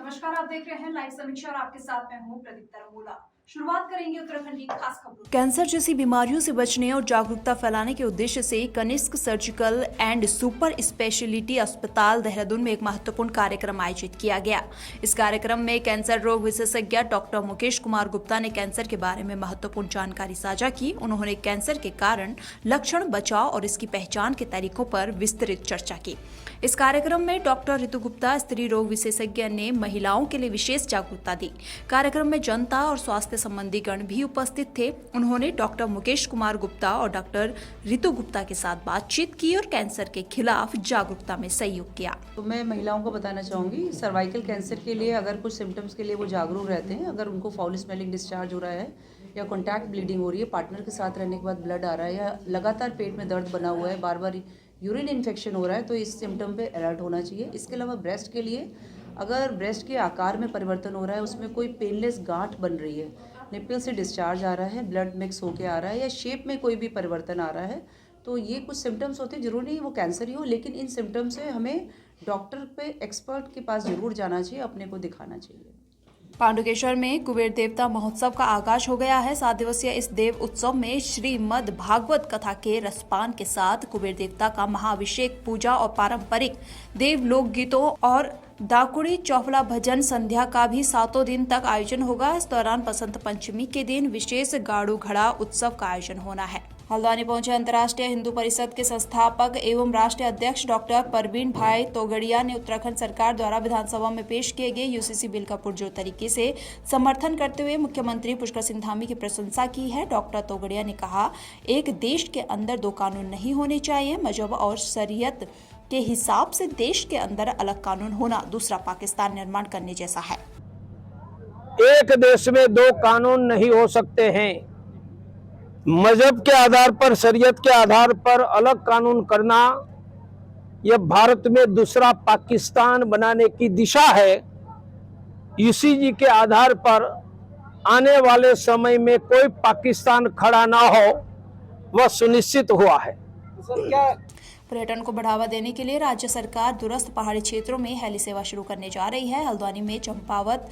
नमस्कार, आप देख रहे हैं लाइव समीक्षा और आपके साथ मैं हूं प्रदीप्ता रमोला। शुरुआत करेंगे उत्तराखंड की खास खबरों। कैंसर जैसी बीमारियों से बचने और जागरूकता फैलाने के उद्देश्य से Kanishk surgical and super speciality अस्पताल देहरादून में एक महत्वपूर्ण कार्यक्रम आयोजित किया गया। इस कार्यक्रम में कैंसर रोग विशेषज्ञ डॉक्टर मुकेश कुमार गुप्ता ने कैंसर के बारे में महत्वपूर्ण जानकारी साझा की। उन्होंने कैंसर के कारण, लक्षण, बचाव और इसकी पहचान के तरीकों पर विस्तृत चर्चा की। इस कार्यक्रम में डॉक्टर ऋतु गुप्ता, स्त्री रोग विशेषज्ञ, ने महिलाओं के लिए विशेष जागरूकता दी। कार्यक्रम में जनता और स्वास्थ्य संबंधी गण भी उपस्थित थे। उन्होंने डॉक्टर मुकेश कुमार गुप्ता और डॉक्टर ऋतु गुप्ता के साथ बातचीत की और कैंसर के खिलाफ जागरूकता में सहयोग किया। तो मैं महिलाओं को बताना चाहूँगी, सर्वाइकल कैंसर के लिए अगर कुछ सिम्टम्स के लिए वो जागरूक रहते हैं, अगर उनको फाउल स्मेलिंग डिस्चार्ज हो रहा है या कॉन्टैक्ट ब्लीडिंग हो रही है, पार्टनर के साथ रहने के बाद ब्लड आ रहा है या लगातार पेट में दर्द बना हुआ है, बार बार यूरिन इन्फेक्शन हो रहा है, तो इस सिम्टम पे अलर्ट होना चाहिए। इसके अलावा ब्रेस्ट के लिए, अगर ब्रेस्ट के आकार में परिवर्तन हो रहा है, उसमें कोई पेनलेस गांठ बन रही है, निप्पल से डिस्चार्ज आ रहा है, ब्लड मिक्स होके आ रहा है या शेप में कोई भी परिवर्तन आ रहा है, तो ये कुछ सिम्टम्स होते हैं। जरूरी नहीं वो कैंसर ही हो, लेकिन इन सिम्टम्स से हमें डॉक्टर पे, एक्सपर्ट के पास जरूर जाना चाहिए, अपने को दिखाना चाहिए। पांडुकेश्वर में कुबेर देवता महोत्सव का आगाज हो गया है। 7 दिवसीय इस देव उत्सव में श्रीमद् भागवत कथा के रसपान के साथ कुबेर देवता का महाअभिषेक, पूजा और पारंपरिक देव लोक गीतों और दाकुड़ी चौफला भजन संध्या का भी 7 दिन तक आयोजन होगा। इस दौरान बसंत पंचमी के दिन विशेष गाड़ू घड़ा उत्सव का आयोजन होना है। हल्द्वानी पहुंचे अंतर्राष्ट्रीय हिंदू परिषद के संस्थापक एवं राष्ट्रीय अध्यक्ष डॉक्टर परवीन भाई तोगड़िया ने उत्तराखंड सरकार द्वारा विधानसभा में पेश किए गए यूसीसी बिल का पुरजोर तरीके से समर्थन करते हुए मुख्यमंत्री पुष्कर सिंह धामी की प्रशंसा की है। डॉक्टर तोगड़िया ने कहा, एक देश के अंदर 2 कानून नहीं होने चाहिए। मजहब और शरीयत के हिसाब से देश के अंदर अलग कानून होना दूसरा पाकिस्तान निर्माण करने जैसा है। एक देश में 2 कानून नहीं हो सकते हैं। मजहब के आधार पर, शरीयत के आधार पर अलग कानून करना, यह भारत में दूसरा पाकिस्तान बनाने की दिशा है। यूसीजी के आधार पर आने वाले समय में कोई पाकिस्तान खड़ा ना हो, वह सुनिश्चित हुआ है। पर्यटन को बढ़ावा देने के लिए राज्य सरकार दूरस्थ पहाड़ी क्षेत्रों में हेली सेवा शुरू करने जा रही है। हल्द्वानी में चंपावत,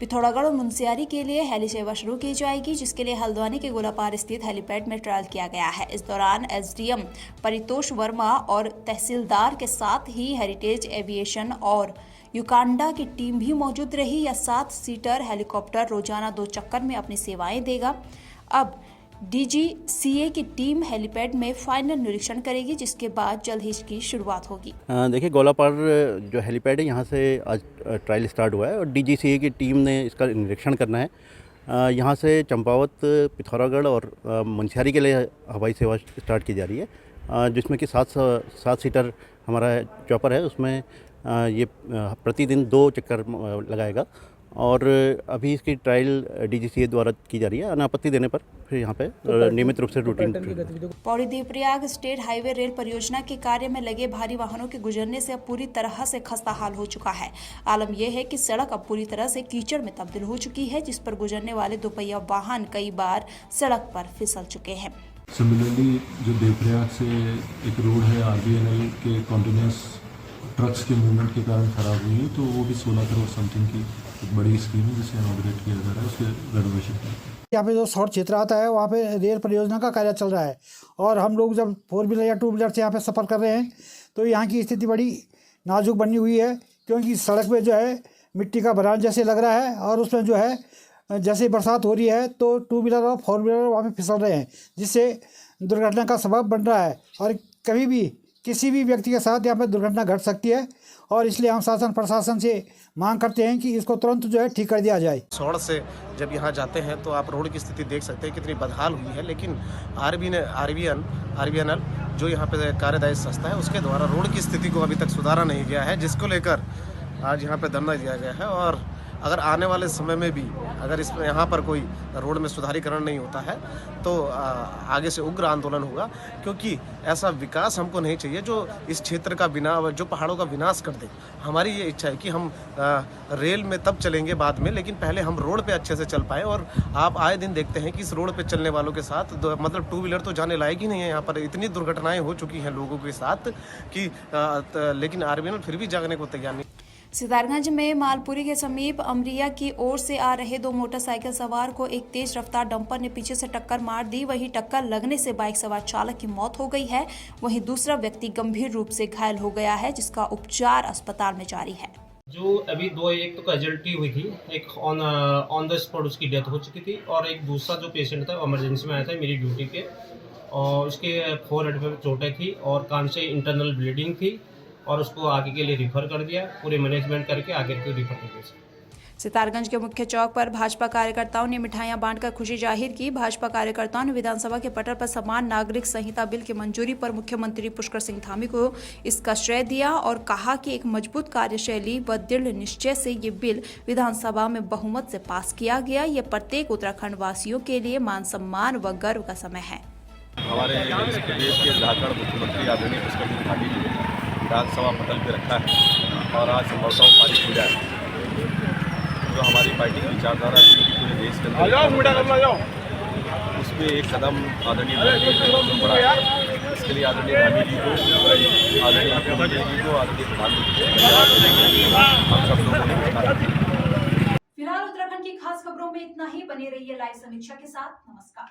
पिथौरागढ़ और मुनस्यारी के लिए हेली सेवा शुरू की जाएगी, जिसके लिए हल्द्वानी के गोलापार स्थित हेलीपैड में ट्रायल किया गया है। इस दौरान एसडीएम परितोष वर्मा और तहसीलदार के साथ ही हेरिटेज एविएशन और युकांडा की टीम भी मौजूद रही। यह 7 सीटर हेलीकॉप्टर रोजाना 2 चक्कर में अपनी सेवाएं देगा। अब डीजीसीए की टीम हेलीपैड में फाइनल निरीक्षण करेगी, जिसके बाद जल्द ही इसकी शुरुआत होगी। देखिए, गोलापार जो हेलीपैड है, यहाँ से आज ट्रायल स्टार्ट हुआ है और डीजीसीए की टीम ने इसका निरीक्षण करना है। यहाँ से चंपावत, पिथौरागढ़ और मुनस्यारी के लिए हवाई सेवा स्टार्ट की जा रही है, जिसमें कि 7 सीटर हमारा चॉपर है। उसमें ये प्रतिदिन 2 चक्कर लगाएगा और अभी इसकी ट्रायल डीजीसीए द्वारा की जा रही है। अनापत्ति देने पर फिर यहाँ पे नियमित रूप से routine. Pauri Devprayag state highway rail परियोजना के कार्य में लगे भारी वाहनों के गुजरने से अब पूरी तरह से खस्ता हाल हो चुका है। आलम यह है कि सड़क अब पूरी तरह से कीचड़ में तब्दील हो चुकी है, जिस पर गुजरने वाले 2 पहिया वाहन कई बार सड़क पर फिसल चुके हैं। सिमिलरली जो देवप्रयाग से एक रोड है आरबीएनएल के कॉन्टिन्यूस ट्रक्स के मूवमेंट के कारण खराब हुई है, तो वो भी 16 करोड़ समथिंग की एक बड़ी स्कीम है जिसे इनॉग्रेट किया जा रहा है, उसके रेनोवेशन का। यहाँ पे जो शॉर्ट क्षेत्र आता है, वहाँ पे रेल परियोजना का कार्य चल रहा है और हम लोग जब 4 व्हीलर या 2 व्हीलर से यहाँ पे सफ़र कर रहे हैं, तो यहाँ की स्थिति बड़ी नाजुक बनी हुई है, क्योंकि सड़क पे जो है मिट्टी का भरान जैसे लग रहा है और उसमें जो है जैसे बरसात हो रही है तो 2 व्हीलर और 4 व्हीलर वहाँ पे फिसल रहे हैं, जिससे दुर्घटना का सबब बन रहा है और कभी भी किसी भी व्यक्ति के साथ यहाँ पर दुर्घटना घट सकती है। और इसलिए हम शासन प्रशासन से मांग करते हैं कि इसको तुरंत जो है ठीक कर दिया जाए। सौड़ से जब यहाँ जाते हैं तो आप रोड की स्थिति देख सकते हैं कितनी बदहाल हुई है, लेकिन आरबीएनएल जो यहाँ पे कार्यदायी संस्था है, उसके द्वारा रोड की स्थिति को अभी तक सुधारा नहीं गया है, जिसको लेकर आज यहाँ पे धरना दिया गया है। और अगर आने वाले समय में भी अगर इसमें यहाँ पर कोई रोड में सुधारीकरण नहीं होता है तो आगे से उग्र आंदोलन होगा, क्योंकि ऐसा विकास हमको नहीं चाहिए जो इस क्षेत्र का जो पहाड़ों का विनाश कर दे। हमारी ये इच्छा है कि हम रेल में तब चलेंगे बाद में, लेकिन पहले हम रोड पे अच्छे से चल पाए। और आप आए दिन देखते हैं कि इस रोड पे चलने वालों के साथ मतलब 2 व्हीलर तो जाने लायक ही नहीं है। यहाँ पर इतनी दुर्घटनाएं हो चुकी हैं लोगों के साथ कि लेकिन आरबीएनएल फिर भी जागने को तैयार नहीं। सितारगंज में मालपुरी के समीप अमरिया की ओर से आ रहे दो मोटरसाइकिल सवार को एक तेज रफ्तार डंपर ने पीछे से टक्कर मार दी। वहीं टक्कर लगने से बाइक सवार चालक की मौत हो गई है। वहीं दूसरा व्यक्ति गंभीर रूप से घायल हो गया है, जिसका उपचार अस्पताल में जारी है। जो अभी एक तो कैजुअलिटी हुई थी, एक ऑन द स्पॉट उसकी डेथ हो चुकी थी और एक दूसरा जो पेशेंट था इमरजेंसी में आया था मेरी ड्यूटी पे, और उसके फोरहेड पे चोटें थी और कान से इंटरनल ब्लीडिंग थी और उसको आगे के लिए रिफ़र कर दिया, पूरे मैनेजमेंट करके आगे को रिफ़र कर दिया। सितारगंज के मुख्य चौक पर भाजपा कार्यकर्ताओं ने मिठाइयां बांटकर खुशी जाहिर की। भाजपा कार्यकर्ताओं ने विधानसभा के पटल पर समान नागरिक संहिता बिल की मंजूरी पर मुख्यमंत्री पुष्कर सिंह धामी को इसका श्रेय दिया और कहा कि एक मजबूत कार्यशैली व दृढ़ निश्चय से ये बिल विधानसभा में बहुमत से पास किया गया। ये प्रत्येक उत्तराखंड वासियों के लिए मान सम्मान व गर्व का समय है। हमारे प्रदेश के झारखंड मुख्यमंत्री आदरणीय पुष्कर सिंह धामी जी ने विधानसभा पटल पर रखा है और आज संभवतः पारित हो जाए। जो हमारी पार्टी की विचारधारा है पूरे देश के अंदर उसमें एक कदम आदरणीय बढ़ा। इसके लिए आदरणीय धामी जी को, आदरणीय मुख्यमंत्री जी को, आदरणीय प्रधानमंत्री हम सब लोगों ने फिलहाल उत्तराखंड की खास खबरों में इतना ही। बने रहिए लाइव समीक्षा के साथ। नमस्कार।